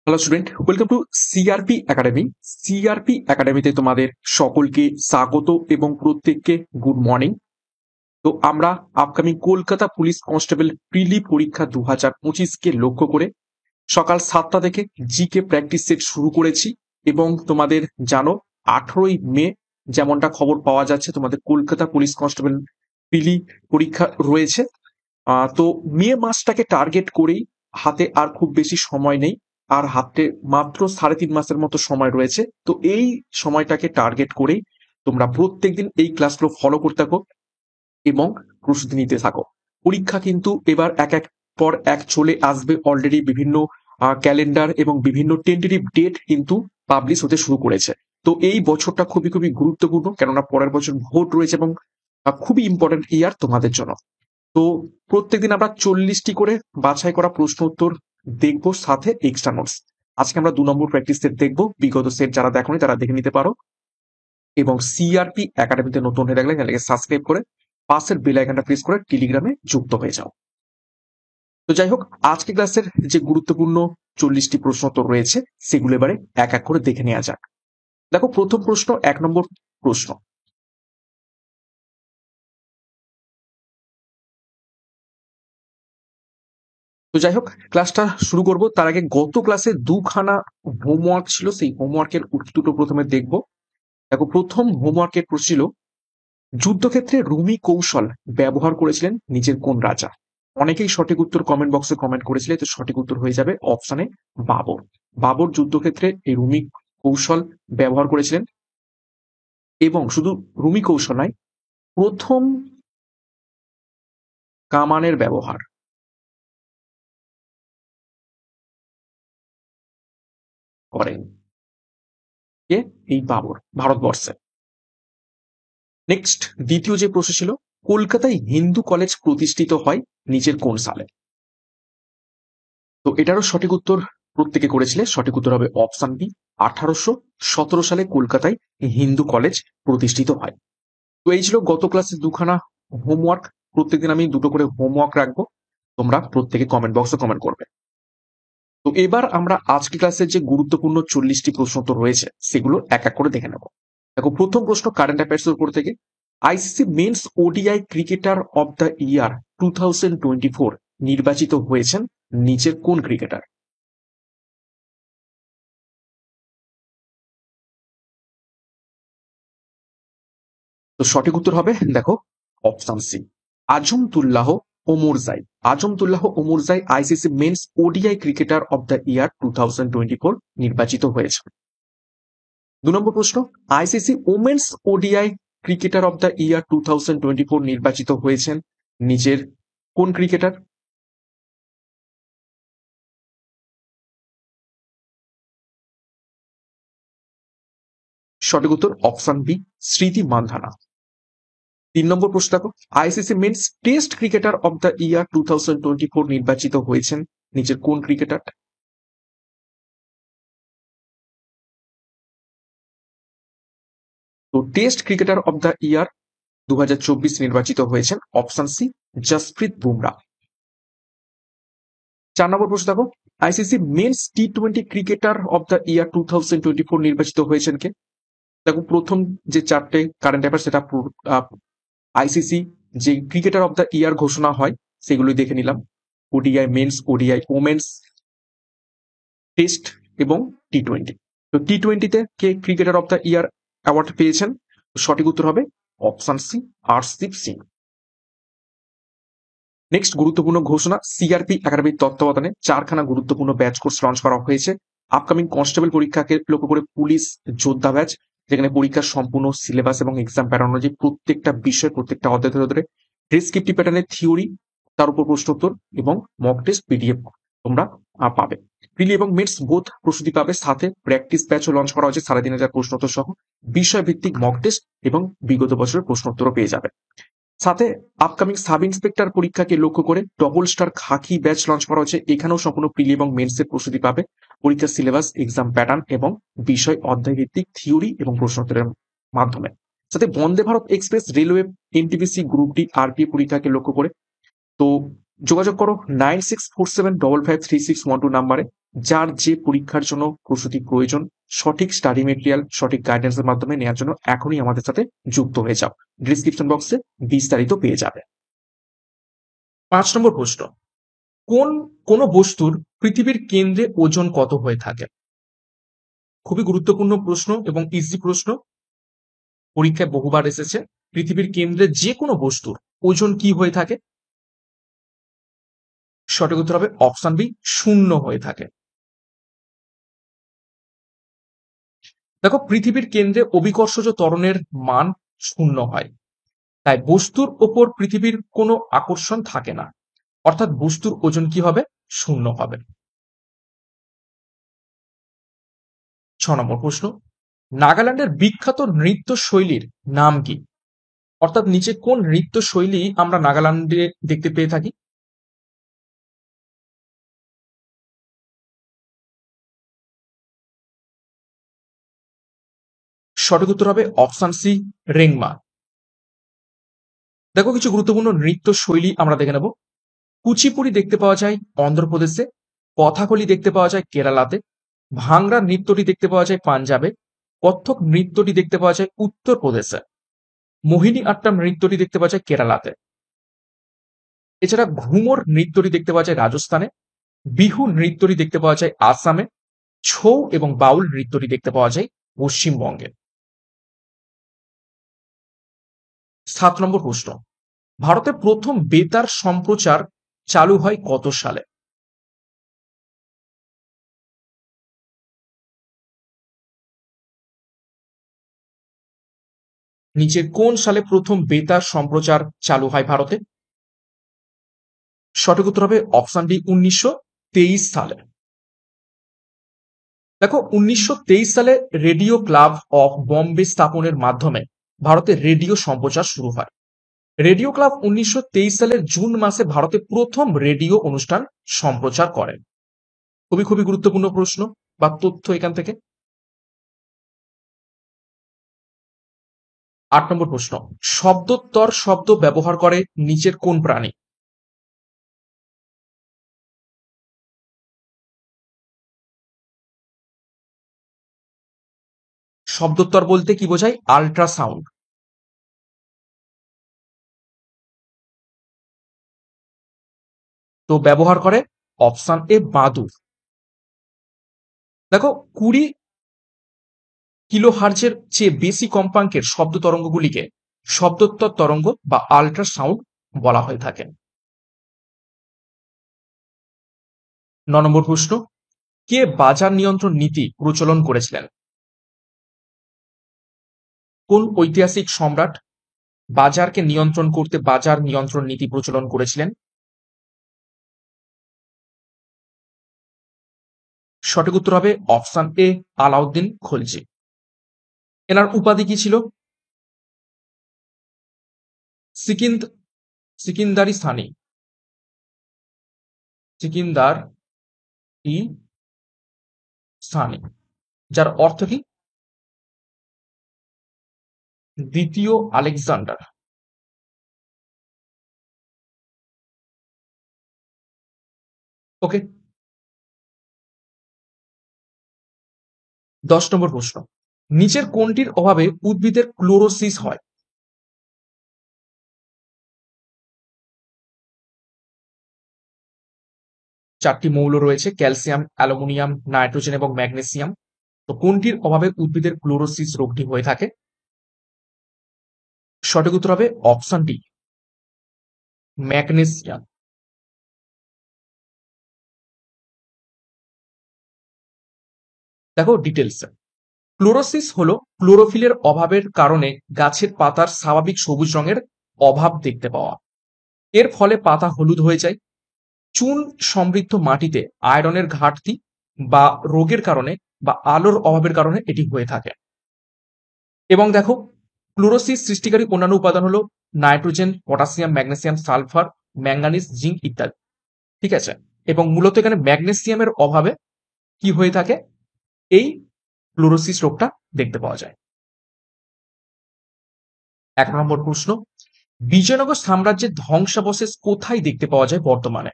Hello student, welcome to CRP academy. CRP একাডেমিতে তোমাদের সকলকে স্বাগত এবং প্রত্যেককে গুড মর্নিং। তো আমরা upcoming Kolkata police constable prelim পরীক্ষা 2025কে লক্ষ্য করে সকাল 7টা থেকে জিকে প্র্যাকটিস সেট শুরু করেছি এবং তোমাদের জানো 18ই মে যেমনটা খবর পাওয়া যাচ্ছে তোমাদের কলকাতা পুলিশ কনস্টেবল প্রিলি পরীক্ষা রয়েছে। তো মে মাসটাকে টার্গেট করেই হাতে আর খুব বেশি সময় নেই, আর হাতে মাত্র 3.5 মাসের মতো সময় রয়েছে। তো এই সময়টাকে টার্গেট করেই তোমরা প্রত্যেকদিন এই ক্লাসগুলো ফলো করতে থাকো এবং প্রস্তুতি নিতে থাকো। পরীক্ষা কিন্তু এবার এক এক পর এক চলে আসবে। অলরেডি বিভিন্ন ক্যালেন্ডার এবং বিভিন্ন টেন্টেটিভ ডেট কিন্তু পাবলিশ হতে শুরু করেছে। তো এই বছরটা খুবই খুবই গুরুত্বপূর্ণ, কেননা পরের বছর ভোট রয়েছে এবং খুবই ইম্পর্টেন্ট ইয়ার তোমাদের জন্য। তো প্রত্যেকদিন আমরা 40টি করে বাছাই করা প্রশ্ন উত্তর দেখবো, সাথে এক্সট্রা নোটস। আজকে আমরা 2 নম্বর প্র্যাকটিস সেট দেখবো। বিগত সেট যারা দেখোনি তারা দেখে নিতে পারো এবং সিআরপি একাডেমিতে নতুন হয়ে থাকলে চ্যানেলকে সাবস্ক্রাইব করে পাশের বেল আইকনটা প্রেস করে টেলিগ্রামে যুক্ত হয়ে যাও। তো যাই হোক, আজকে ক্লাসের যে গুরুত্বপূর্ণ 40টি প্রশ্ন উত্তর রয়েছে সেগুলো এবারে এক এক করে দেখে নেওয়া যাক। দেখো, প্রথম প্রশ্ন, 1 নম্বর প্রশ্ন। তো যাই হোক, ক্লাসটা শুরু করব তার আগে গত ক্লাসে 2খানা হোমওয়ার্ক ছিল, সেই হোমওয়ার্কের দুটো প্রথমে দেখব। দেখো, প্রথম হোমওয়ার্কের প্রশ্ন ছিল, যুদ্ধক্ষেত্রে রুমি কৌশল ব্যবহার করেছিলেন নিজের কোন রাজা? অনেকেই সঠিক উত্তর কমেন্ট বক্সে কমেন্ট করেছিল, তো সঠিক উত্তর হয়ে যাবে অপশানে বাবর। বাবর যুদ্ধক্ষেত্রে এই রুমি কৌশল ব্যবহার করেছিলেন এবং শুধু রুমি কৌশল নয়, প্রথম কামানের ব্যবহার করেন কে? এই বাবর, ভারতবর্ষে। নেক্সট, দ্বিতীয় যে প্রশ্ন ছিল, কলকাতায় হিন্দু কলেজ প্রতিষ্ঠিত হয় নিচের কোন সালে? তো এটারও সঠিক উত্তর প্রত্যেকে করেছিলে। সঠিক উত্তর হবে অপশন বি, 1817 সালে কলকাতায় হিন্দু কলেজ প্রতিষ্ঠিত হয়। তো এই ছিল গত ক্লাসে 2খানা হোমওয়ার্ক। প্রত্যেকদিন আমি 2টো করে হোমওয়ার্ক রাখবো, তোমরা প্রত্যেকে কমেন্ট বক্সে কমেন্ট করবে। তো এবার আমরা আজকে ক্লাসের যে গুরুত্বপূর্ণ 40টি প্রশ্ন উত্তর রয়েছে সেগুলো এক এক করে দেখে নেব। দেখো, প্রথম প্রশ্ন কারেন্ট অ্যাফেয়ার্স এর উপর থেকে। ICC men's ODI cricketer of the year 2024 নির্বাচিত হয়েছেন নিচের কোন ক্রিকেটার? তো সঠিক উত্তর হবে, দেখো, option C, Azmatullah Omarzai. Azmatullah Omarzai ICC men's ODI cricketer of the year 2024 নির্বাচিত হয়েছে। 2 নম্বর প্রশ্ন, ICC women's ODI cricketer of the year 2024 নির্বাচিত হয়েছেন নিচের কোন ক্রিকেটার? সঠিক উত্তর অপশন বি, স্মৃতি মান্ধানা। 3 নম্বর প্রশ্ন দেখো, ICC men's test cricketer of the year 2024 নির্বাচিত হয়েছেন নিচের কোন ক্রিকেটার? তো test cricketer of the year 2024 নির্বাচিত হয়েছেন অপশন সি, জসপ্রীত বুমরা। 4 নম্বর প্রশ্ন দেখো, আইসিসি মেন্স টি20 ক্রিকেটার অব দ্য ইয়ার 2024 নির্বাচিত হয়েছেন কে? দেখো, প্রথম যে 4টে কারেন্ট অ্যাফেয়ার সেটা আইসিসি যে ক্রিকেটার অব দ্য ইয়ার ঘোষণা হয় সেগুলোই দেখে নিলাম। ODI men's, ODI women's, test এবং টি20। তো টি20তে কে cricketer of the year award পেয়েছেন? সঠিক উত্তর হবে option C, Hardeep Singh. Next গুরুত্বপূর্ণ ঘোষণা, সিআরপি একাডেমির তত্ত্বাবধানে 4খানা গুরুত্বপূর্ণ ব্যাচ কোর্স লঞ্চ করা হয়েছে আপকামিং কনস্টেবল পরীক্ষাকে লক্ষ্য করে। পুলিশ যোদ্ধা ব্যাচ, যেখানে পরীক্ষার সম্পূর্ণ সিলেবাস এবং এক্সাম প্যাটার্ন অনুযায়ী প্রত্যেকটা বিষয়, প্রত্যেকটা অধ্যায় ধরে ধরে ডেসক্রিপটিভ প্যাটার্নের থিওরি, তার উপর প্রশ্ন উত্তর এবং মক টেস্ট পিডিএফ তোমরা পাবে। প্রিলি এবং মিডস বোথ প্রস্তুতি পাবে, সাথে প্র্যাকটিস ব্যাচও লঞ্চ করা হয়েছে 3,500 প্রশ্ন উত্তর সহ। বিষয় ভিত্তিক মক টেস্ট এবং বিগত বছরের প্রশ্ন উত্তরও পেয়ে যাবে। সাথে আপকামিং সাব ইন্সপেক্টর পরীক্ষাকে লক্ষ্য করে ডবল স্টার খাকি ব্যাচ লঞ্চ করা হচ্ছে। এখানেও সম্পূর্ণ প্রিলি এবং মেন্সের প্রস্তুতি পাবে, পরীক্ষার সিলেবাস, এক্সাম প্যাটার্ন এবং বিষয় অধ্যায় ভিত্তিক থিওরি এবং প্রশ্নোত্তরের মাধ্যমে। সাথে Vande Bharat express railway NTPC group D RP পরীক্ষাকে লক্ষ্য করে, তো যোগাযোগ করো 9647553612 নাম্বারে। যার যে পরীক্ষার জন্য প্রস্তুতি প্রয়োজন, সঠিক স্টাডি মেটেরিয়াল, সঠিক গাইডেন্সের মাধ্যমে নেওয়ার জন্য এখনই আমাদের সাথে যুক্ত হয়ে যাও। ডিসক্রিপশন বক্সে বিস্তারিত পেয়ে যাবে। 5 নম্বর প্রশ্ন, কোন বস্তুর পৃথিবীর কেন্দ্রে ওজন কত হয়ে থাকে? খুবই গুরুত্বপূর্ণ প্রশ্ন এবং ইজি প্রশ্ন, পরীক্ষায় বহুবার এসেছে। পৃথিবীর কেন্দ্রে যে কোনো বস্তুর ওজন কি হয়ে থাকে? সঠিক উত্তর হবে অপশন বি, 0 হয়ে থাকে। দেখো, পৃথিবীর কেন্দ্রে অভিকর্ষজ ত্বরণের মান 0 হয়, তাই বস্তুর ওপর পৃথিবীর কোনো আকর্ষণ থাকে না, অর্থাৎ বস্তুর ওজন কি হবে? 0 হবে। 6 নম্বর প্রশ্ন, নাগাল্যান্ডের বিখ্যাত নৃত্য শৈলীর নাম কি? অর্থাৎ নিচে কোন নৃত্য শৈলী আমরা নাগাল্যান্ডে দেখতে পেয়ে থাকি? সঠিক উত্তর হবে অপশন সি, রেংমা। দেখো, কিছু গুরুত্বপূর্ণ নৃত্য শৈলী আমরা দেখে নেব। কুচিপুড়ি দেখতে পাওয়া যায় অন্ধ্রপ্রদেশে, কথাকলি দেখতে পাওয়া যায় কেরালাতে, ভাংড়া নৃত্যটি দেখতে পাওয়া যায় পাঞ্জাবে, কত্থক নৃত্যটি দেখতে পাওয়া যায় উত্তরপ্রদেশে, মোহিনী আট্টাম নৃত্যটি দেখতে পাওয়া যায় কেরালাতে। এছাড়া ঘুমর নৃত্যটি দেখতে পাওয়া যায় রাজস্থানে, বিহু নৃত্যটি দেখতে পাওয়া যায় আসামে, ছৌ এবং বাউল নৃত্যটি দেখতে পাওয়া যায় পশ্চিমবঙ্গে। 7 নম্বর প্রশ্ন, ভারতে প্রথম বেতার সম্প্রচার চালু হয় কত সালে? নিচের কোন সালে প্রথম বেতার সম্প্রচার চালু হয় ভারতে? সঠিক উত্তর হবে অপশন ডি, 1923 সালে। দেখো, 1923 সালে রেডিও ক্লাব অফ বম্বে স্থাপনের মাধ্যমে ভারতে রেডিও সম্প্রচার শুরু হয়। রেডিও ক্লাব 1923 সালের জুন মাসে ভারতে প্রথম রেডিও অনুষ্ঠান সম্প্রচার করেন। খুবই গুরুত্বপূর্ণ প্রশ্ন বা তথ্য এখান থেকে। 8 নম্বর প্রশ্ন, শব্দোত্তর শব্দ ব্যবহার করে নিচের কোন প্রাণী? শব্দোত্তর বলতে কি বোঝায়? আল্ট্রাসাউন্ড। তো ব্যবহার করে অপশন এ, বাদুর। দেখো, 20 কিলোহার্জের চেয়ে বেশি কম্পাঙ্কের শব্দ তরঙ্গগুলিকে শব্দোত্তর তরঙ্গ বা আল্ট্রাসাউন্ড বলা হয়ে থাকে। 9 নম্বর প্রশ্ন, কে বাজার নিয়ন্ত্রণ নীতি প্রচলন করেছিলেন? কোন ঐতিহাসিক সম্রাট বাজারকে নিয়ন্ত্রণ করতে বাজার নিয়ন্ত্রণ নীতি প্রচলন করেছিলেন? সঠিক উত্তর হবে অপশন এ, আলাউদ্দিন খলজি। এনার উপাধি কি ছিল? সিকিন্দ সিকিন্দারি স্থানী, সিকিন্দার ই স্থানী, যার অর্থ কি? দ্বিতীয় আলেকজান্ডার। ওকে। 10 নম্বর প্রশ্ন, নিচের কোনটির অভাবে উদ্ভিদের ক্লোরোসিস হয়? চারটি মৌল রয়েছে, ক্যালসিয়াম, অ্যালুমিনিয়াম, নাইট্রোজেন এবং ম্যাগনেসিয়াম। তো কোনটির অভাবে উদ্ভিদের ক্লোরোসিস রোগটি হয়ে থাকে? সঠিক উত্তর হবে অপশন ডি, ম্যাগনেসিয়াম। দেখো ডিটেলস, ক্লোরোসিস হলো ক্লোরোফিলের অভাবের কারণে গাছের পাতার স্বাভাবিক সবুজ রঙের অভাব দেখতে পাওয়া। এর ফলে পাতা হলুদ হয়ে যায়। চুন সমৃদ্ধ মাটিতে আয়রনের ঘাটতি বা রোগের কারণে বা আলোর অভাবের কারণে এটি হয়ে থাকে। এবং দেখো, ক্লোরোসিস সৃষ্টিকারী অন্যান্য উপাদান হলো nitrogen, potassium, magnesium, sulphur, manganese, zinc ইত্যাদি। ঠিক আছে, এবং মূলত এখানে ম্যাগনেসিয়ামের অভাবে কি হয়ে থাকে? এই ক্লোরোসিস রোগটা দেখতে পাওয়া যায়। 11 নম্বর প্রশ্ন, বিজয়নগর সাম্রাজ্যের ধ্বংসাবশেষ কোথায় দেখতে পাওয়া যায় বর্তমানে?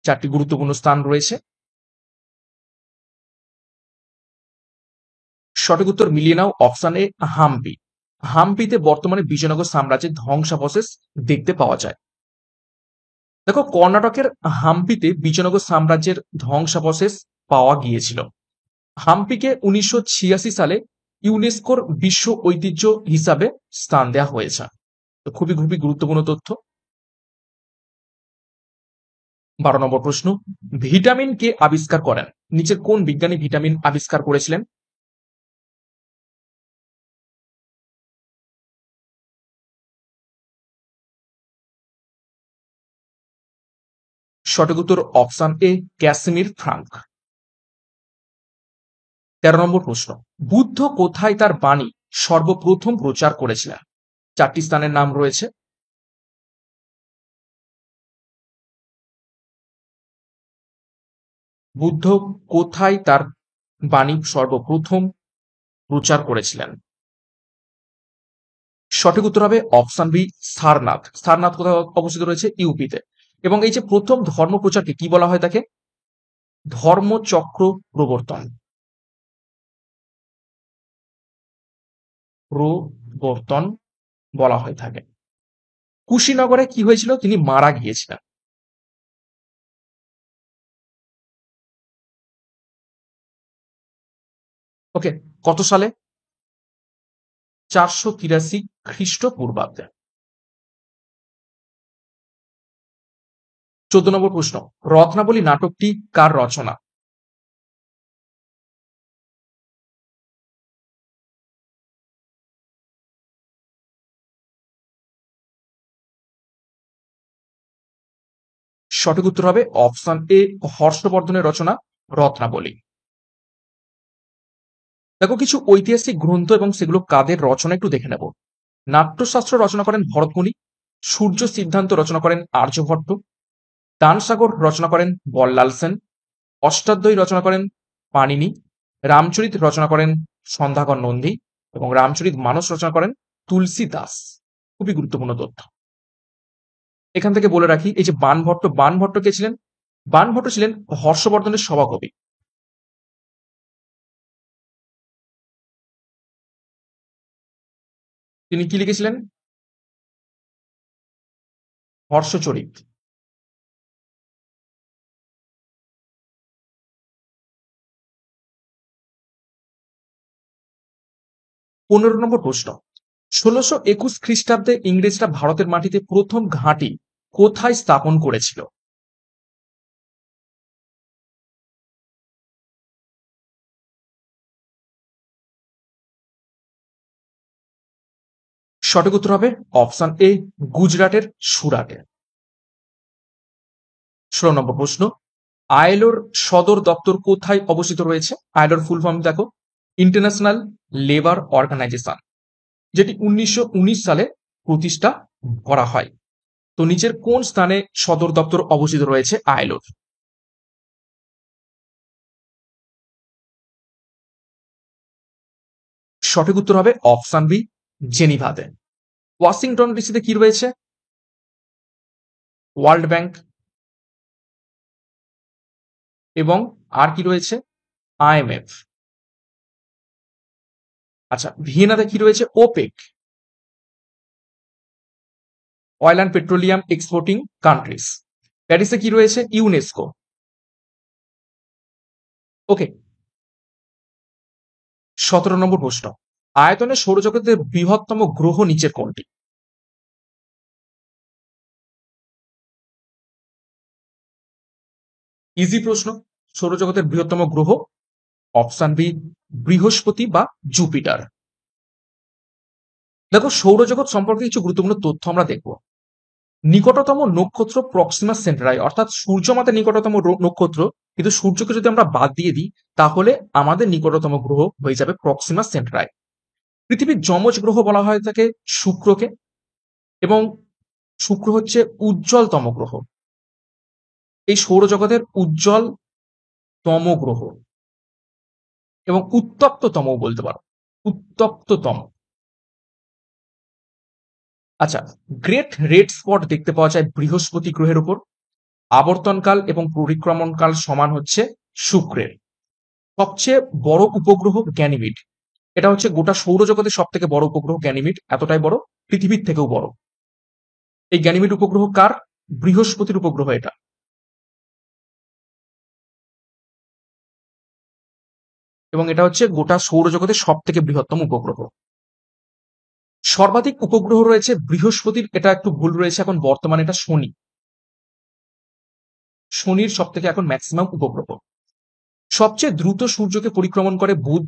চারটি গুরুত্বপূর্ণ স্থান রয়েছে। সঠিক উত্তর মিলিয়ে নাও, অপশন এ হাম্পি। হাম্পিতে বর্তমানে বিজয়নগর সাম্রাজ্যের ধ্বংসাবশেষ দেখতে পাওয়া যায়। দেখো, কর্ণাটকের হাম্পিতে বিজয়নগর সাম্রাজ্যের ধ্বংসাবশেষ পাওয়া গিয়েছিল। হাম্পিকে 1986 সালে ইউনেস্কোর বিশ্ব ঐতিহ্য হিসাবে স্থান দেওয়া হয়েছে। তো খুবই খুবই গুরুত্বপূর্ণ তথ্য। 12 নম্বর প্রশ্ন, ভিটামিন কে আবিষ্কার করেন? নিচের কোন বিজ্ঞানী ভিটামিন আবিষ্কার করেছিলেন? সঠিক উত্তর অপশন এ ক্যাসিমির ফ্রাঙ্ক। 13 নম্বর প্রশ্ন, বুদ্ধ কোথায় তার বাণী সর্বপ্রথম প্রচার করেছিলেন? চারটি স্থানের নাম রয়েছে। বুদ্ধ কোথায় তার বাণী সর্বপ্রথম প্রচার করেছিলেন? সঠিক উত্তর হবে অপশন বি সারনাথ। সারনাথ কোথায় অবস্থিত রয়েছে? ইউপিতে। এবং এই যে প্রথম ধর্ম প্রচারকে কি বলা হয় তাকে? ধর্মচক্র প্রবর্তন। প্রবর্তন বলা হয়ে থাকে। কুশীনগরে কি হয়েছিল? তিনি মারা গিয়েছিলেন। ওকে, কত সালে? 483 খ্রিস্টপূর্বাব্দে। 14 নম্বর প্রশ্ন, রত্নাবলী নাটকটি কার রচনা? সঠিক উত্তর হবে অপশন এ হর্ষবর্ধনের রচনা রত্নাবলী। দেখো, কিছু ঐতিহাসিক গ্রন্থ এবং সেগুলো কাদের রচনা একটু দেখে নেব। নাট্যশাস্ত্র রচনা করেন ভরতমুনি। সূর্য সিদ্ধান্ত রচনা করেন আর্যভট্ট। দানসাগর রচনা করেন বল্লাল সেন। অষ্টাধ্যায়ী রচনা করেন পাণিনি। রামচরিত রচনা করেন সন্ধ্যাকর নন্দী এবং রামচরিত মানস রচনা করেন তুলসী দাস। খুবই গুরুত্বপূর্ণ তথ্য। এখান থেকে বলে রাখি, এই যে বাণভট্ট, বাণভট্ট কে ছিলেন? বাণভট্ট ছিলেন হর্ষবর্ধনের সভাকবি। তিনি কি লিখেছিলেন? হর্ষচরিত। 15 নম্বর প্রশ্ন, 1621 খ্রিস্টাব্দে ইংরেজরা ভারতের মাটিতে প্রথম ঘাঁটি কোথায় স্থাপন করেছিল? সঠিক উত্তর হবে অপশন এ গুজরাটের সুরাটে। 16 নম্বর প্রশ্ন, আইএলওর সদর দপ্তর কোথায় অবস্থিত রয়েছে? আইএলওর ফুল ফর্ম দেখো, ইন্টারন্যাশনাল লেবার অর্গানাইজেশন, যেটি 1919 সালে প্রতিষ্ঠা করা হয়। তো নিচের কোন স্থানে সদর দপ্তর অবস্থিত রয়েছে আইএলওর? সঠিক উত্তর হবে অপশন বি জেনিভাতে। ওয়াশিংটন ডিসিতে কি রয়েছে? World bank. এবং আর কি রয়েছে? আইএমএফ। আচ্ছা, ভিয়েনাতে কি রয়েছে? OPEC, oil and petroleum exporting countries. প্যারিসে কি রয়েছে? ইউনেস্কো। ওকে। 17 নম্বর প্রশ্ন, আয়তনে সৌরজগতের বৃহত্তম গ্রহ নিচের কোনটি? ইজি প্রশ্ন। সৌরজগতের বৃহত্তম গ্রহ অপশন বি বৃহস্পতি বা জুপিটার। দেখো, সৌরজগৎ সম্পর্কে কিছু গুরুত্বপূর্ণ তথ্য আমরা দেখব। নিকটতম নক্ষত্র প্রক্সিমা সেন্টারাই, অর্থাৎ সূর্য আমাদের নিকটতম নক্ষত্র, কিন্তু সূর্যকে যদি আমরা বাদ দিয়ে দিই তাহলে আমাদের নিকটতম গ্রহ হয়ে যাবে প্রক্সিমা সেন্টারাই। পৃথিবীর যমজ গ্রহ বলা হয় থাকে শুক্রকে, এবং শুক্র হচ্ছে উজ্জ্বলতম গ্রহ, এই সৌরজগতের উজ্জ্বলতম গ্রহ। এবং উত্তপ্ততম বলতে পারো, উত্তপ্ততম। আচ্ছা, গ্রেট রেড স্পট দেখতে পাওয়া যায় বৃহস্পতি গ্রহের উপর। আবর্তনকাল এবং পরিক্রমণকাল সমান হচ্ছে শুক্রের। সবচেয়ে বড় উপগ্রহ গ্যানিমিড। এটা হচ্ছে গোটা সৌরজগতের সব থেকে বড় উপগ্রহ গ্যানিমিড, এতটাই বড়, পৃথিবীর থেকেও বড়। এই গ্যানিমিড উপগ্রহ কার? বৃহস্পতির উপগ্রহ এটা। এবং এটা হচ্ছে গোটা সৌরজগতের সব থেকে বৃহত্তম উপগ্রহ। সর্বাধিক উপগ্রহ রয়েছে বৃহস্পতির, এটা একটু ভুল রয়েছে, এখন বর্তমানে এটা শনি। শনির সব থেকে এখন ম্যাক্সিমাম উপগ্রহ। সবচেয়ে দ্রুত সূর্যকে পরিক্রমণ করে বুধ।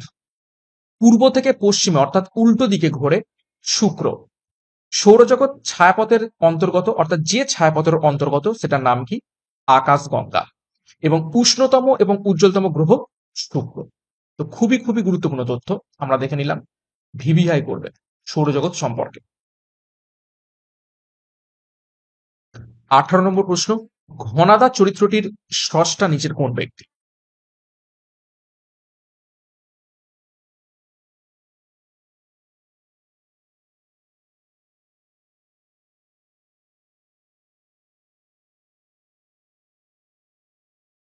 পূর্ব থেকে পশ্চিমে অর্থাৎ উল্টো দিকে ঘোরে শুক্র। সৌরজগৎ ছায়াপথের অন্তর্গত, অর্থাৎ যে ছায়াপথের অন্তর্গত সেটার নাম কি? আকাশগঙ্গা। এবং উষ্ণতম এবং উজ্জ্বলতম গ্রহ শুক্র। তো খুবই খুবই গুরুত্বপূর্ণ তথ্য আমরা দেখে নিলাম, ভিভিআই করবে সৌরজগৎ সম্পর্কে। 18 নম্বর প্রশ্ন, ঘনাদা চরিত্রটির স্রষ্টা নিচের কোন ব্যক্তি?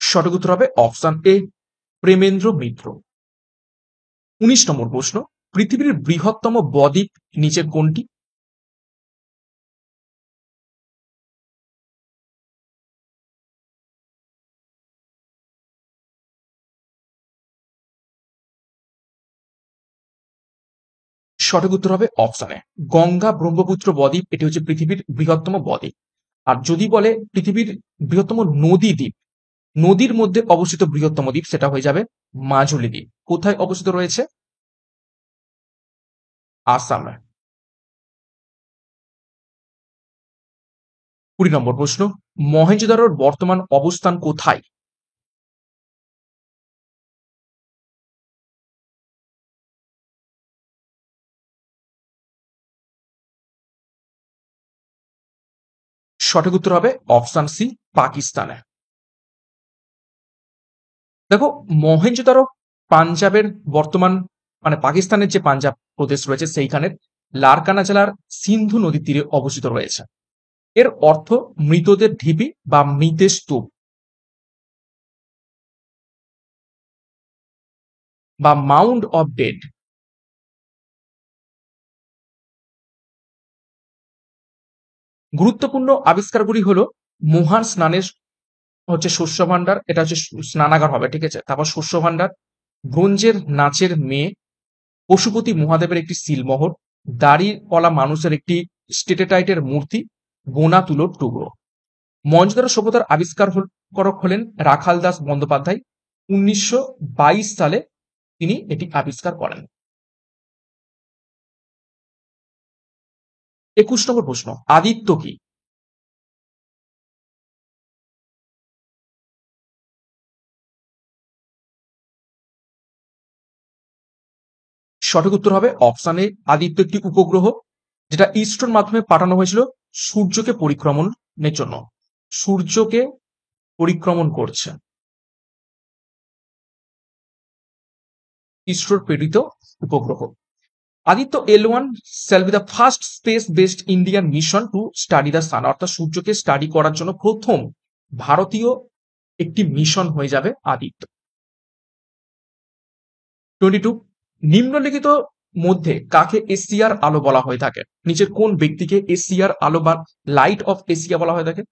সঠিক উত্তর হবে অপশন এ, প্রেমেন্দ্র মিত্র। 19 নম্বর প্রশ্ন, পৃথিবীর বৃহত্তম বদ্বীপ নিচের কোনটি? সঠিক উত্তর হবে অপশন এ, গঙ্গা ব্রহ্মপুত্র বদ্বীপ, এটি হচ্ছে পৃথিবীর বৃহত্তম বদ্বীপ। আর যদি বলে পৃথিবীর বৃহত্তম নদী দ্বীপ, নদীর মধ্যে অবস্থিত বৃহত্তম দ্বীপ, সেটা হয়ে যাবে মাঝুলি দ্বীপ। কোথায় অবস্থিত রয়েছে? আসামে। 20 নম্বর প্রশ্ন, মহেঞ্জোদারোর বর্তমান অবস্থান কোথায়? সঠিক উত্তর হবে অপশন সি, পাকিস্তানে। দেখো, মহেঞ্জোদারো পাঞ্জাবের বর্তমান, মানে পাকিস্তানের যে পাঞ্জাব প্রদেশ রয়েছে সেইখানের লারকানা জেলার সিন্ধু নদীর তীরে অবস্থিত রয়েছে। এর অর্থ মৃতদের ঢিপি বা মৃতের স্তূপ বা মাউন্ড অফ ডেড। গুরুত্বপূর্ণ আবিষ্কারগুলি হলো মহান স্নানের হচ্ছে শস্য ভান্ডার, এটা হচ্ছে স্নানাগার হবে, ঠিক আছে। তারপর শস্য ভান্ডার, ব্রোঞ্জের নাচের মেয়ে, পশুপতি মহাদেবের একটি সিলমোহর, দাড়িওয়ালা মানুষের একটি স্টেটেটাইটের মূর্তি, বোনা তুলোর টুকরো। মহেঞ্জোদারো সভ্যতার আবিষ্কারক হলেন রাখাল দাস বন্দ্যোপাধ্যায়। 1922 সালে তিনি এটি আবিষ্কার করেন। 21 নম্বর প্রশ্ন, আদিত্য কি? সঠিক উত্তর হবে অপশন এ, আদিত্য একটি উপগ্রহ যেটা ইসরোর মাধ্যমে পাঠানো হয়েছিল সূর্যকে পরিক্রমণের জন্য। সূর্যকে পরিক্রমণ করছে ইসরোর প্রেরিত উপগ্রহ। Aditya L1 shall be the first space based Indian mission to study the sun, অর্থাৎ সূর্যকে স্টাডি করার জন্য প্রথম ভারতীয় একটি মিশন হয়ে যাবে আদিত্য। 22, নিম্নলিখিত মধ্যে কাকে এশিয়ার আলো বলা হয়ে থাকে? নিচের কোন ব্যক্তিকে এশিয়ার আলো বা লাইট অফ এশিয়া বলা হয়ে থাকে?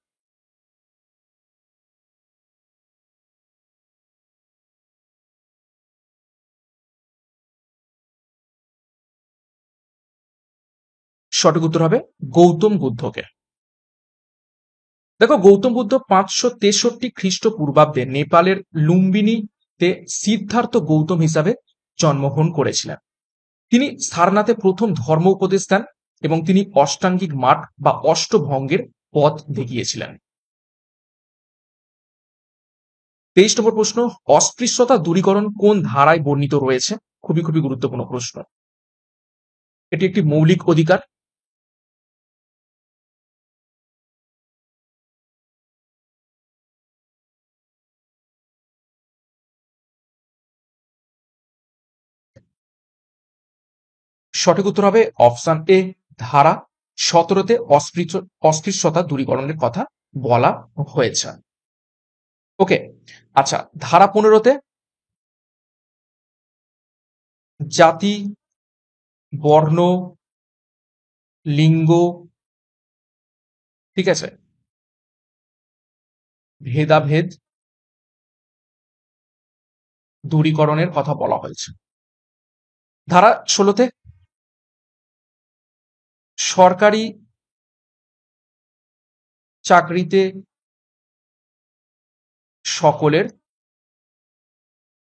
সঠিক উত্তর হবে গৌতম বুদ্ধকে। দেখো, গৌতম বুদ্ধ 563 খ্রিস্টপূর্বাব্দে নেপালের লুম্বিনীতে সিদ্ধার্থ গৌতম হিসাবে জন্মগ্রহণ করেছিলেন। তিনি সারনাথে প্রথম ধর্ম উপদেশ দেন এবং তিনি অষ্টাঙ্গিক মার্গ বা অষ্টভঙ্গের পথ দেখিয়েছিলেন। 23 নম্বর প্রশ্ন, অস্পৃশ্যতা দূরীকরণ কোন ধারায় বর্ণিত রয়েছে? খুবই খুবই গুরুত্বপূর্ণ প্রশ্ন। এটি একটি মৌলিক অধিকার। সঠিক উত্তর হবে অপশন এ, ধারা 17-তে অস্পৃশ্যতা দূরীকরণের কথা বলা হয়েছে। ওকে, আচ্ছা, ধারা 15-তে জাতি, বর্ণ, লিঙ্গ, ঠিক আছে, ভেদাভেদ দূরীকরণের কথা বলা হয়েছে। ধারা 16-তে সরকারি চাকরিতে সকলের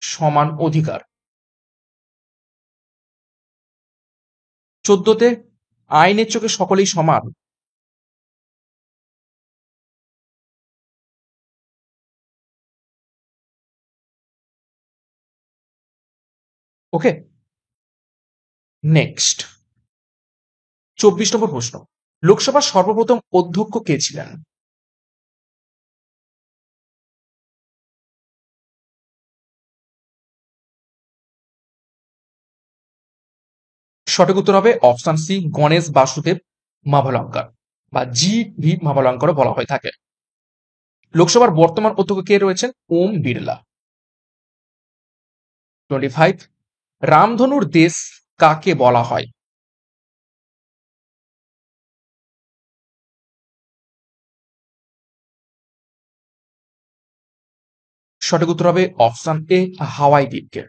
সমান অধিকার। 14-তে আইনের চোখে সকলেই সমান। ওকে, নেক্সট 24 নম্বর প্রশ্ন, লোকসভার সর্বপ্রথম অধ্যক্ষ কে ছিলেন? সঠিক উত্তর হবে অপশন সি, গণেশ বাসুদেব মাভলঙ্কার বা জি ভি মাভলঙ্কারও বলা হয়ে থাকে। লোকসভার বর্তমান অধ্যক্ষ কে রয়েছেন? ওম বিড়লা। 25, রামধনুর দেশ কাকে বলা হয়? সঠিক উত্তর হবে অপশন এ, হাওয়াই দ্বীপকে।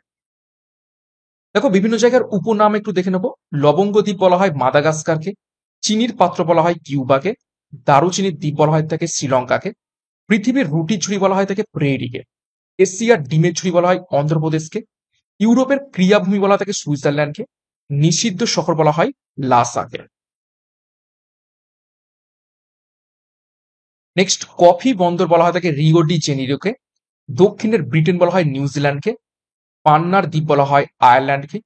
দেখো, বিভিন্ন জায়গার উপনাম একটু দেখে নেবো। লবঙ্গ দ্বীপ বলা হয় মাদাগাস্কারকে, চিনির পাত্র বলা হয় কিউবাকে, দারুচিনির দ্বীপ বলা হয় থাকে শ্রীলঙ্কাকে, পৃথিবীর রুটির ঝুড়ি বলা হয় থাকে প্রেরিকে, এশিয়ার ডিমের ঝুড়ি বলা হয় অন্ধ্রপ্রদেশকে, ইউরোপের ক্রিয়াভূমি বলা থাকে সুইজারল্যান্ডকে, নিষিদ্ধ শহর বলা হয় লাসাকে। নেক্সট, কফি বন্দর বলা হয় থাকে রিও ডি জেনিরোকে, দক্ষিণের ব্রিটেন বলা হয় নিউজিল্যান্ডকে, পান্নার দ্বীপ বলা হয় আয়ারল্যান্ডকে,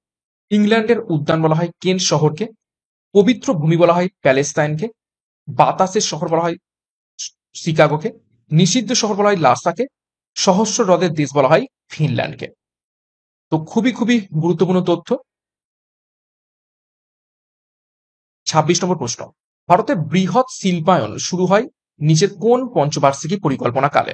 ইংল্যান্ডের উদ্যান বলা হয় কেন্ট শহরকে, পবিত্র ভূমি বলা হয় প্যালেস্তাইনকে, বাতাসের শহর বলা হয় শিকাগোকে, নিষিদ্ধ শহর বলা হয় লাসাকে, সহস্র হ্রদের দেশ বলা হয় ফিনল্যান্ডকে। তো খুবই খুবই গুরুত্বপূর্ণ তথ্য। 26 নম্বর প্রশ্ন, ভারতের বৃহৎ শিল্পায়ন শুরু হয় নিচের কোন পঞ্চবার্ষিকী পরিকল্পনা কালে?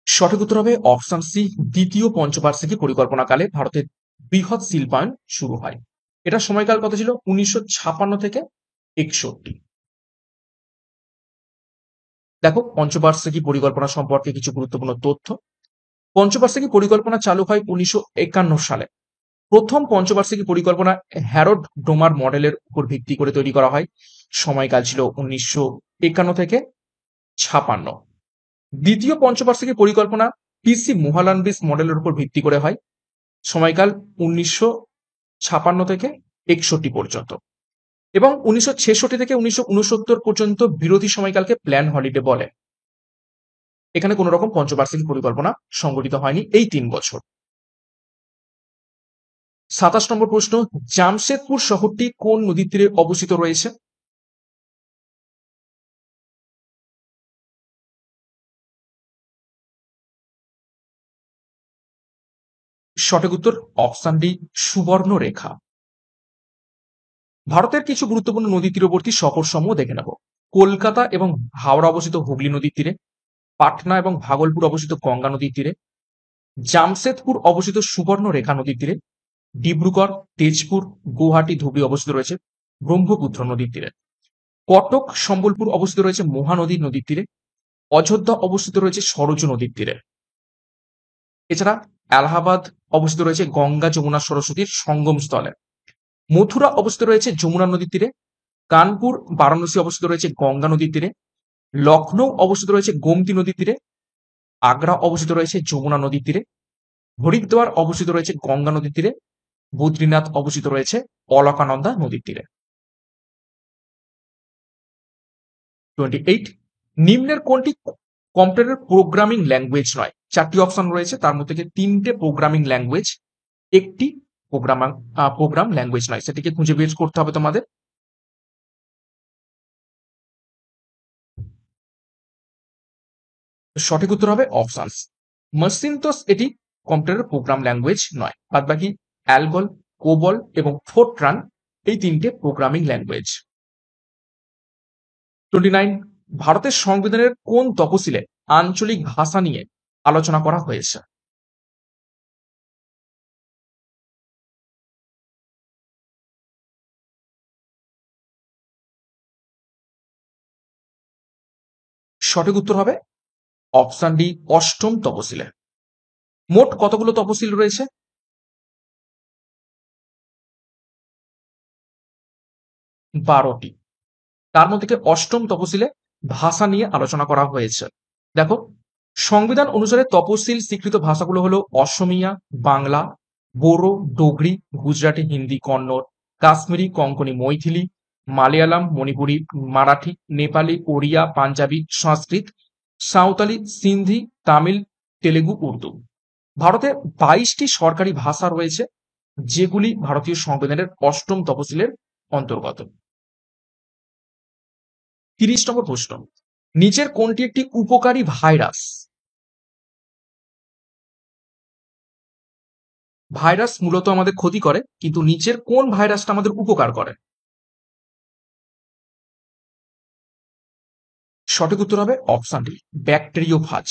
সঠিক উত্তর হবে অপশন সি, দ্বিতীয় পঞ্চবার্ষিকী পরিকল্পনাকালে ভারতের বৃহৎ শিল্পায়ন শুরু হয়। এটা সময়কাল কত ছিল? 1956 থেকে 61। দেখো, পঞ্চবার্ষিকী পরিকল্পনা সম্পর্কে কিছু গুরুত্বপূর্ণ তথ্য। পঞ্চবার্ষিকী পরিকল্পনা চালু হয় 1951 সালে। প্রথম পঞ্চবার্ষিকী পরিকল্পনা হ্যারোড ডোমার মডেলের উপর ভিত্তি করে তৈরি করা হয়। সময়কাল ছিল 1951 থেকে 56। দ্বিতীয় পঞ্চবার্ষিকী পরিকল্পনা পিসি মোহালানবিস মডেলের উপর ভিত্তি করে হয়। সময়কাল 1956 থেকে 61 পর্যন্ত, এবং 1966 থেকে 1969 পর্যন্ত বিরোধী সময়কালকে প্ল্যান হলিডে বলে। এখানে কোন রকম পঞ্চবার্ষিকী পরিকল্পনা সংগঠিত হয়নি এই 3 বছর। 27 নম্বর প্রশ্ন, জামশেদপুর শহরটি কোন নদীর তীরে অবস্থিত রয়েছে? সঠিক উত্তর অপশন ডি, সুবর্ণরেখা। ভারতের কিছু গুরুত্বপূর্ণ নদী তীরবর্তী শহর সমূহ দেখে নেব। কলকাতা এবং হাওড়া অবস্থিত হুগলি নদীর তীরে, পাটনা এবং ভাগলপুর অবস্থিত গঙ্গা নদীর তীরে, জামশেদপুর অবস্থিত সুবর্ণরেখা নদীর তীরে, ডিব্রুগড়, তেজপুর, গুয়াহাটি, ধুবড়ী অবস্থিত রয়েছে ব্রহ্মপুত্র নদীর তীরে, কটক, সম্বলপুর অবস্থিত রয়েছে মহানদী নদীর তীরে, অযোধ্যা অবস্থিত রয়েছে সরজু নদীর তীরে। এছাড়া এলাহাবাদ অবস্থিত রয়েছে গঙ্গা যমুনা সরস্বতীর সঙ্গম স্থলে, মথুরা অবস্থিত রয়েছে যমুনা নদীর তীরে, কানপুর বারাণসী অবস্থিত রয়েছে গঙ্গা নদীর তীরে, লখনৌ অবস্থিত রয়েছে গোমতী নদীর তীরে, আগ্রা অবস্থিত রয়েছে যমুনা নদীর তীরে, হরিদ্বার অবস্থিত রয়েছে গঙ্গা নদীর তীরে, বদ্রীনাথ অবস্থিত রয়েছে অলকানন্দা নদীর তীরে। 28, নিম্নের কোনটি কম্পিউটারের প্রোগ্রামিং ল্যাঙ্গুয়েজ নয়? 4টি অপশন রয়েছে, তার মধ্যে থেকে 3টে প্রোগ্রামিং ল্যাঙ্গুয়েজ, একটি প্রোগ্রাম ল্যাঙ্গুয়েজ নয়, সেটিকে খুঁজে বের করতে হবে তোমাদের। সঠিক উত্তর হবে অপশনস। মাসিনটোস এটি কম্পিউটারের প্রোগ্রাম ল্যাঙ্গুয়েজ নয়, বাদবাকি অ্যালগল, কোবল এবং ফোরট্রান এই তিনটে প্রোগ্রামিং ল্যাঙ্গুয়েজ। 29, ভারতের সংবিধানের কোন তফসিলে আঞ্চলিক ভাষা নিয়ে আলোচনা করা হয়েছে? সঠিক উত্তর হবে অপশন ডি, অষ্টম তফসিলে। মোট কতগুলো তফসিল রয়েছে? 12টি। তার মধ্যে থেকে অষ্টম তফসিলে ভাষা নিয়ে আলোচনা করা হয়েছে। দেখো, সংবিধান অনুসারে তফসিল স্বীকৃত ভাষাগুলো হলো অসমিয়া, বাংলা, বোরো, ডোগরি, গুজরাটি, হিন্দি, কন্নড়, কাশ্মীরি, কোঙ্কনি, মৈথিলি, মালয়ালম, মণিপুরি, মারাঠি, নেপালি, ওড়িয়া, পাঞ্জাবি, সংস্কৃত, সাঁওতালি, সিন্ধি, তামিল, তেলেগু, উর্দু। ভারতে 22টি সরকারি ভাষা রয়েছে, যেগুলি ভারতীয় সংবিধানের অষ্টম তফসিলের অন্তর্গত। 30 নম্বর প্রশ্ন, নিচের কোনটি একটি উপকারী ভাইরাস? ভাইরাস মূলত আমাদের ক্ষতি করে, কিন্তু নিচের কোন ভাইরাসটা আমাদের উপকার করে? সঠিক উত্তর হবে option D, bacteriophage.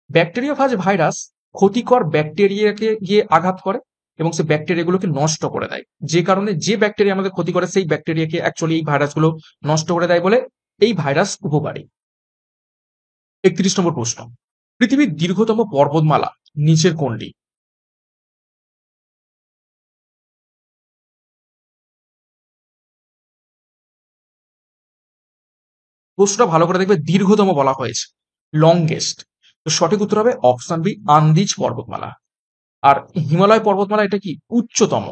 Bacteriophage virus ক্ষতিকর ব্যাকটেরিয়াকে গিয়ে আঘাত করে এবং সে ব্যাকটেরিয়াগুলোকে নষ্ট করে দেয়, যে কারণে যে ব্যাকটেরিয়া আমাদের ক্ষতি করে সেই ব্যাকটেরিয়াকে অ্যাকচুয়ালি এই ভাইরাসগুলো নষ্ট করে দেয় বলে এই ভাইরাস উপকারী। 31 নম্বর প্রশ্ন, পৃথিবীর দীর্ঘতম পর্বতমালা নিচের কোনটি? প্রশ্নটা ভালো করে দেখবে, দীর্ঘতম বলা হয়েছে, লংগেস্ট। তো সঠিক উত্তর হবে অপশন বি, আন্দিজ পর্বতমালা। আর হিমালয় পর্বতমালা এটা কি উচ্চতম?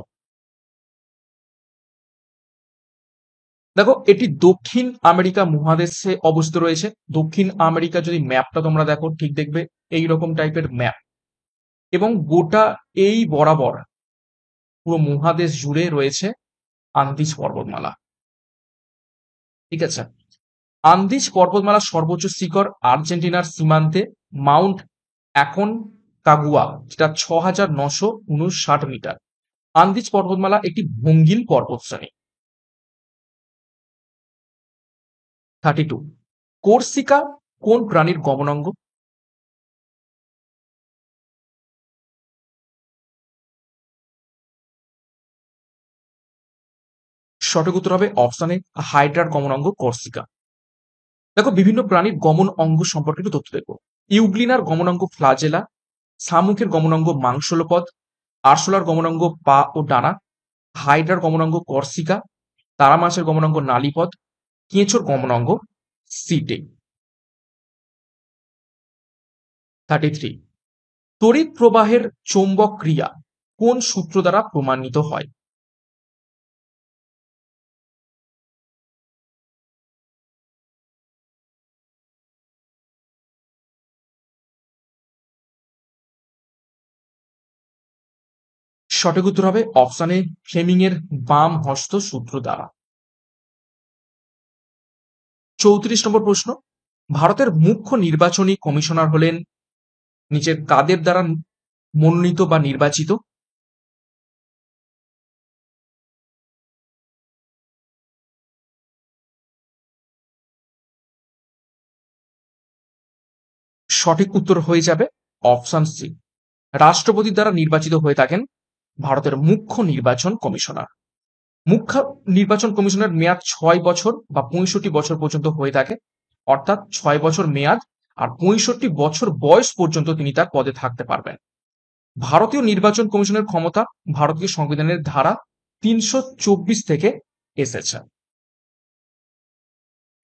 দেখো, এটি দক্ষিণ আমেরিকা মহাদেশে অবস্থিত রয়েছে। দক্ষিণ আমেরিকা যদি ম্যাপটা তোমরা দেখো, ঠিক দেখবে এইরকম টাইপের ম্যাপ, এবং গোটা এই বরাবর পুরো মহাদেশ জুড়ে রয়েছে আন্দিজ পর্বতমালা। ঠিক আছে, আন্দিজ পর্বতমালার সর্বোচ্চ শিখর আর্জেন্টিনার সীমান্তে মাউন্ট অ্যাকনকাগুয়া, যেটা 6,959 মিটার। আন্দিজ পর্বতমালা একটি ভঙ্গিল পর্বতশ্রেণী। 32, কোর্সিকা কোন প্রাণীর গমনাঙ্গ? সঠিক উত্তর হবে অপশন এ, হাইড্রার গমনাঙ্গ কর্সিকা। দেখো, বিভিন্ন প্রাণীর গমন অঙ্গ সম্পর্কে একটু তথ্য দেখো। ইউগ্লিনার গমনাঙ্গ ফ্লাজেলা, শামুকের গমনাঙ্গ মাংসলপদ, আরশোলার গমনাঙ্গ পা ও ডানা, হাইড্রার গমনাঙ্গ কর্সিকা, তারা মাছের গমনাঙ্গ নালীপদ, কেঁচোর গমনাঙ্গ সিটে। 33, তড়িৎ প্রবাহের চৌম্বক ক্রিয়া কোন সূত্র দ্বারা প্রমাণিত হয়? সঠিক উত্তর হবে অপশন এ, ফ্লেমিং এর বাম হস্ত সূত্র দ্বারা। 34 নম্বর প্রশ্ন, ভারতের মুখ্য নির্বাচনী কমিশনার হলেন নিচের কাদের দ্বারা মনোনীত বা নির্বাচিত? সঠিক উত্তর হয়ে যাবে অপশন সি, রাষ্ট্রপতির দ্বারা নির্বাচিত হয়ে থাকেন ভারতের মুখ্য নির্বাচন কমিশনার। মুখ্য নির্বাচন কমিশনের মেয়াদ 6 বছর বা 65 বছর পর্যন্ত হয়ে থাকে, অর্থাৎ 6 বছর মেয়াদ আর 65 বছর বয়স পর্যন্ত তিনি তার পদে থাকতে পারবেন। ভারতীয় নির্বাচন কমিশনের ক্ষমতা ভারতীয় সংবিধানের ধারা 324 থেকে এসেছে।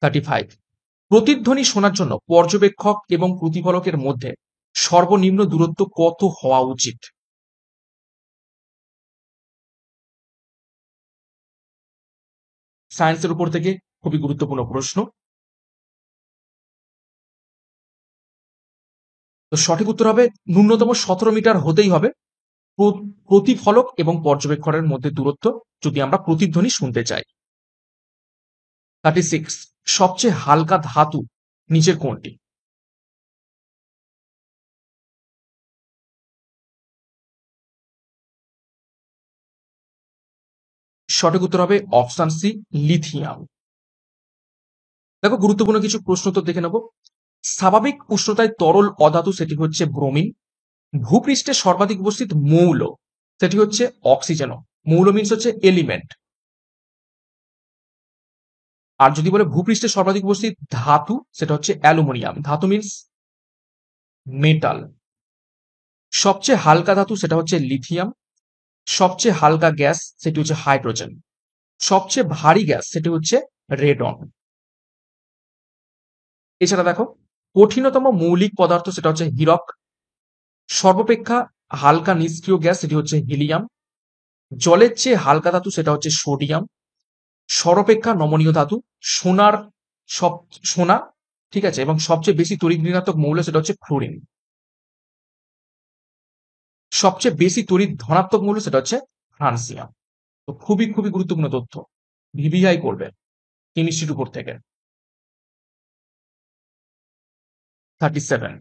35, প্রতিধ্বনি শোনার জন্য পর্যবেক্ষক এবং প্রতিফলকের মধ্যে সর্বনিম্ন দূরত্ব কত হওয়া উচিত? সায়েন্সের উপর থেকে খুবই গুরুত্বপূর্ণ প্রশ্ন। তো সঠিক উত্তর হবে ন্যূনতম 17 মিটার হতেই হবে প্রতিফলক এবং পর্যবেক্ষণের মধ্যে দূরত্ব, যদি আমরা প্রতিধ্বনি শুনতে চাই। 36, সবচেয়ে হালকা ধাতু নিচের কোনটি? সঠিক উত্তর হবে অপশন সি, লিথিয়াম। দেখো গুরুত্বপূর্ণ কিছু প্রশ্ন তো দেখে নেব। স্বাভাবিক উষ্ণতায় তরল অধাতু সেটি হচ্ছে ব্রোমিন। ভূপৃষ্ঠে সর্বাধিক উপস্থিত মৌল সেটি হচ্ছে অক্সিজেন। মৌল মিন্স হচ্ছে এলিমেন্ট। আর যদি বলে ভূপৃষ্ঠে সর্বাধিক উপস্থিত ধাতু সেটা হচ্ছে অ্যালুমিনিয়াম। ধাতু মিন্স মেটাল। সবচেয়ে হালকা ধাতু সেটা হচ্ছে লিথিয়াম। সবচেয়ে হালকা গ্যাস সেটি হচ্ছে হাইড্রোজেন। সবচেয়ে ভারী গ্যাস সেটি হচ্ছে রেডন। এছাড়া দেখো কঠিনতম মৌলিক পদার্থ সেটা হচ্ছে হীরক। সর্বাপেক্ষা হালকা নিষ্ক্রিয় গ্যাস সেটি হচ্ছে হিলিয়াম। জলের চেয়ে হালকা ধাতু সেটা হচ্ছে সোডিয়াম। সর্বাপেক্ষা নমনীয় ধাতু সোনার সব সোনা, ঠিক আছে, এবং সবচেয়ে বেশি তড়িৎ ঋণাত্মক মৌল সেটা হচ্ছে ফ্লোরিন। সবচেয়ে বেশি তড়িৎ ধনাত্মক মৌল সেটা হচ্ছে ফ্রান্সিয়াম। তো খুবই খুবই গুরুত্বপূর্ণ তথ্য, ভিভিআই করবে কেমিস্ট্রির উপর থেকে। 37,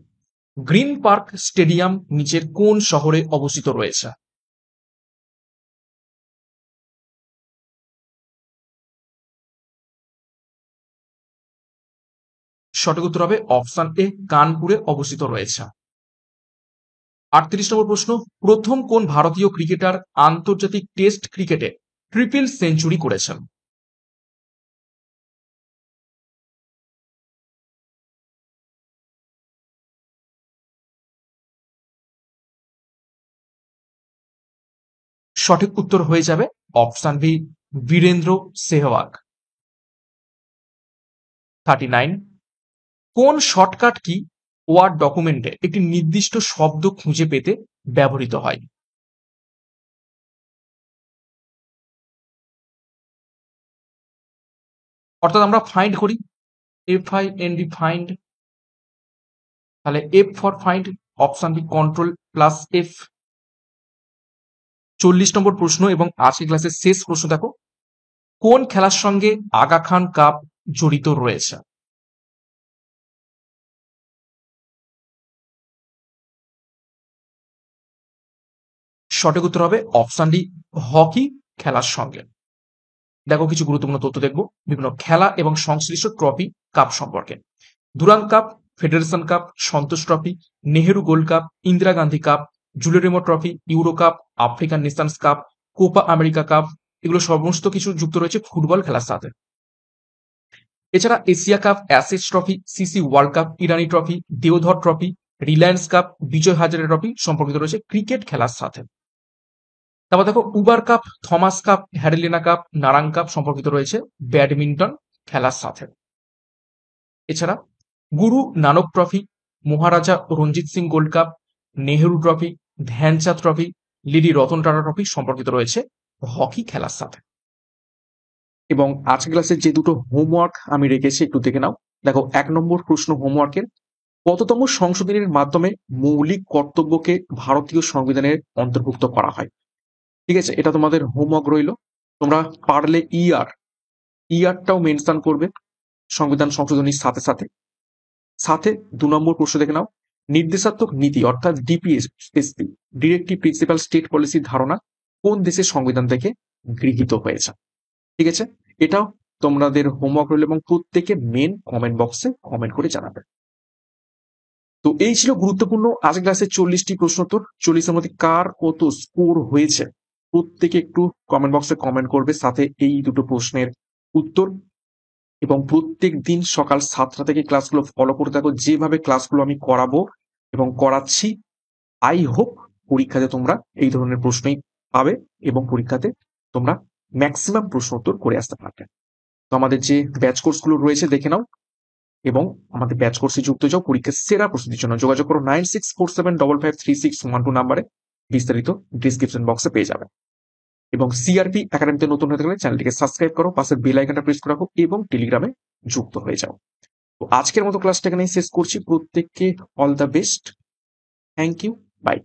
গ্রিন পার্ক স্টেডিয়াম নিচের কোন শহরে অবস্থিত রয়েছে? সঠিক উত্তর হবে অপশন এ, কানপুরে অবস্থিত রয়েছে। 38 নম্বর প্রশ্ন, প্রথম কোন ভারতীয় ক্রিকেটার আন্তর্জাতিক টেস্ট ক্রিকেটে ট্রিপল সেঞ্চুরি করেছেন? সঠিক উত্তর হয়ে যাবে অপশন বি, বীরেন্দ্র সেহবাগ। 39, কোন শর্টকাট কি ওয়ার্ড ডকুমেন্টে একটি নির্দিষ্ট শব্দ খুঁজে পেতে ব্যবহৃত হয়? অর্থাৎ আমরা ফাইন্ড করি, FIND, ফাইন্ড। তাহলে F for find, option B control plus F. 40 নম্বর প্রশ্ন এবং আজকের ক্লাসের শেষ প্রশ্ন দেখো, কোন খেলার সঙ্গে আগা খান কাপ জড়িত রয়েছে? সঠিক উত্তর হবে অপশন ডি, হকি খেলার সঙ্গে। দেখো কিছু গুরুত্বপূর্ণ তথ্য দেখবো বিভিন্ন খেলা এবং সংশ্লিষ্ট ট্রফি কাপ সম্পর্কে। Durand cup, federation cup, Santosh trophy, Nehru gold cup, Indira Gandhi cup, Julio trophy, euro cup, African nations cup, Copa America cup, এগুলো সমস্ত কিছু যুক্ত রয়েছে ফুটবল খেলার সাথে। এছাড়া Asia cup, Ashes trophy, ICC world cup, Irani trophy, Deodhar trophy, Reliance cup, Vijay Hazare trophy সম্পর্কিত রয়েছে ক্রিকেট খেলার সাথে। তারপর দেখো উবার কাপ, থমাস কাপ, হ্যারেলিনা কাপ, নারাং কাপ সম্পর্কিত রয়েছে ব্যাডমিন্টন খেলার সাথে। এছাড়া Guru Nanak trophy, Maharaja Ranjit Singh gold cup, Nehru trophy, Dhyanchand trophy, lady Ratan Tata trophy সম্পর্কিত রয়েছে হকি খেলার সাথে। এবং আজকের ক্লাসে যে দুটো হোমওয়ার্ক আমি রেখেছি একটু দেখে নাও। দেখো 1 নম্বর প্রশ্ন হোমওয়ার্কের, কততম সংশোধনীর মাধ্যমে মৌলিক কর্তব্যকে ভারতীয় সংবিধানের অন্তর্ভুক্ত করা হয়? ঠিক আছে, এটা তোমাদের হোমওয়ার্ক রইল। তোমরা পারলে ইয়ারটাও মেনশন করবে সংবিধান সংশোধনীর সাথে সাথে। সাথে 2 নম্বর প্রশ্ন দেখে নাও, নির্দেশাত্মক নীতি অর্থাৎ ডিপিএসপি, ডিরেক্টিভ প্রিন্সিপাল স্টেট পলিসির ধারণা কোন দেশের সংবিধান থেকে গৃহীত হয়েছে? ঠিক আছে, এটাও তোমাদের হোমওয়ার্ক রইল এবং প্রত্যেকে মেন কমেন্ট বক্সে কমেন্ট করে জানাবে। তো এই ছিল গুরুত্বপূর্ণ আজ ক্লাসে 40টি প্রশ্নোত্তর। 40-এর মধ্যে কার কত স্কোর হয়েছে প্রত্যেকে একটু কমেন্ট বক্সে কমেন্ট করবে, সাথে এই দুটো প্রশ্নের উত্তর। এবং প্রত্যেক দিন সকাল 7টা থেকে ক্লাসগুলো ফলো করতে থাকো, যেভাবে ক্লাসগুলো আমি করাবো এবং করাচ্ছি। আই হোপ পরীক্ষাতে তোমরা এই ধরনের প্রশ্নই পাবে এবং পরীক্ষাতে তোমরা ম্যাক্সিমাম প্রশ্ন উত্তর করে আসতে পারবে। তো আমাদের যে ব্যাচ কোর্সগুলো রয়েছে দেখে নাও এবং আমাদের ব্যাচ কোর্সে যুক্ত যাও। পরীক্ষার সেরা প্রস্তুতির জন্য যোগাযোগ করো 9647553612 নাম্বারে, বিস্তারিত ডিসক্রিপশন বক্সে পেয়ে যাবে। এবং সিআরপি একাডেমিতে নতুন হতে গেলে চ্যানেলটিকে সাবস্ক্রাইব করো, পাশের বেল আইকনটা প্রেস করে রাখো এবং টেলিগ্রামে যুক্ত হয়ে যাও। তো আজকের মতো ক্লাসটা এখানেই শেষ করছি। প্রত্যেককে all the best, thank you, by.